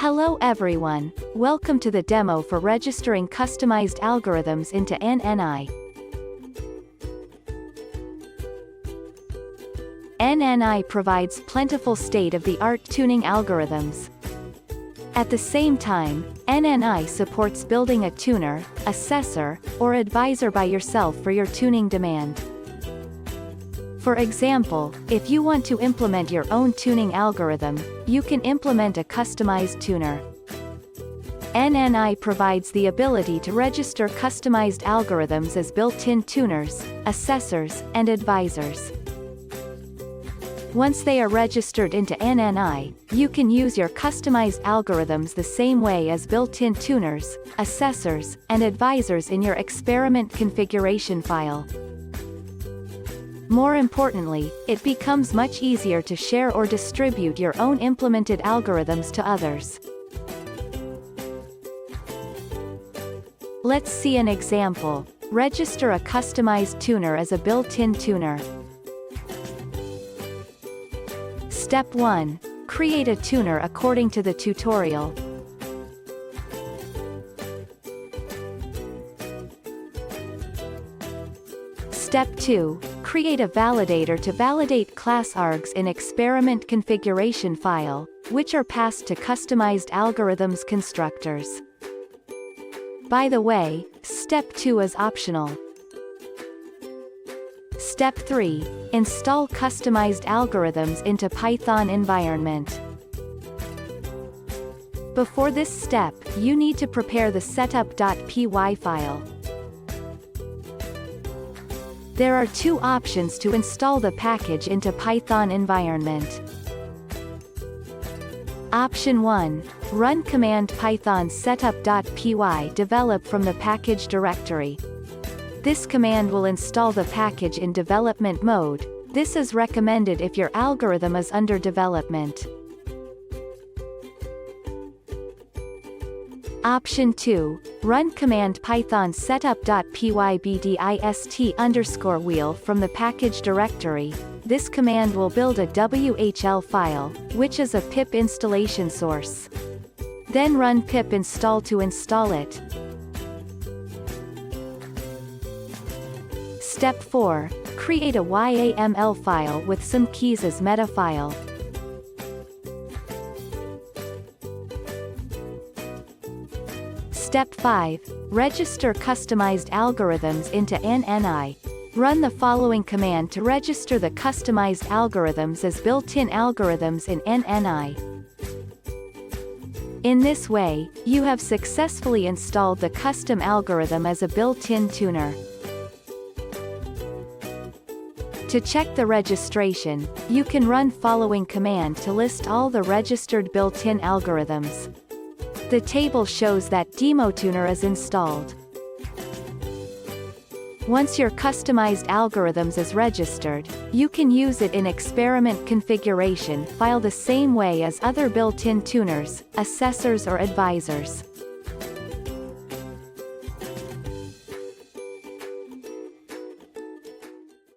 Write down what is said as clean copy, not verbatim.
Hello everyone, welcome to the demo for registering customized algorithms into NNI. NNI provides plentiful state-of-the-art tuning algorithms. At the same time, NNI supports building a tuner, assessor, or advisor by yourself for your tuning demand. For example, if you want to implement your own tuning algorithm, you can implement a customized tuner. NNI provides the ability to register customized algorithms as built-in tuners, assessors, and advisors. Once they are registered into NNI, you can use your customized algorithms the same way as built-in tuners, assessors, and advisors in your experiment configuration file. More importantly, it becomes much easier to share or distribute your own implemented algorithms to others. Let's see an example. Register a customized tuner as a built-in tuner. Step 1. Create a tuner according to the tutorial. Step 2. Create a validator to validate classArgs in experiment configuration file, which are passed to customized algorithms constructors. By the way, Step 2 is optional. Step 3. Install customized algorithms into Python environment. Before this step, you need to prepare the setup.py file. There are two options to install the package into Python environment. Option 1. Run command python setup.py develop from the package directory. This command will install the package in development mode. This is recommended if your algorithm is under development. Option 2. Run command python setup.py bdist_wheel from the package directory. This command will build a WHL file, which is a pip installation source. Then run pip install to install it. Step 4. Create a YAML file with some keys as meta file. Step 5. Register customized algorithms into NNI. Run the following command to register the customized algorithms as built-in algorithms in NNI. In this way, you have successfully installed the custom algorithm as a built-in tuner. To check the registration, you can run following command to list all the registered built-in algorithms. The table shows that DemoTuner is installed. Once your customized algorithms is registered, you can use it in experiment configuration file the same way as other built-in tuners, assessors or advisors.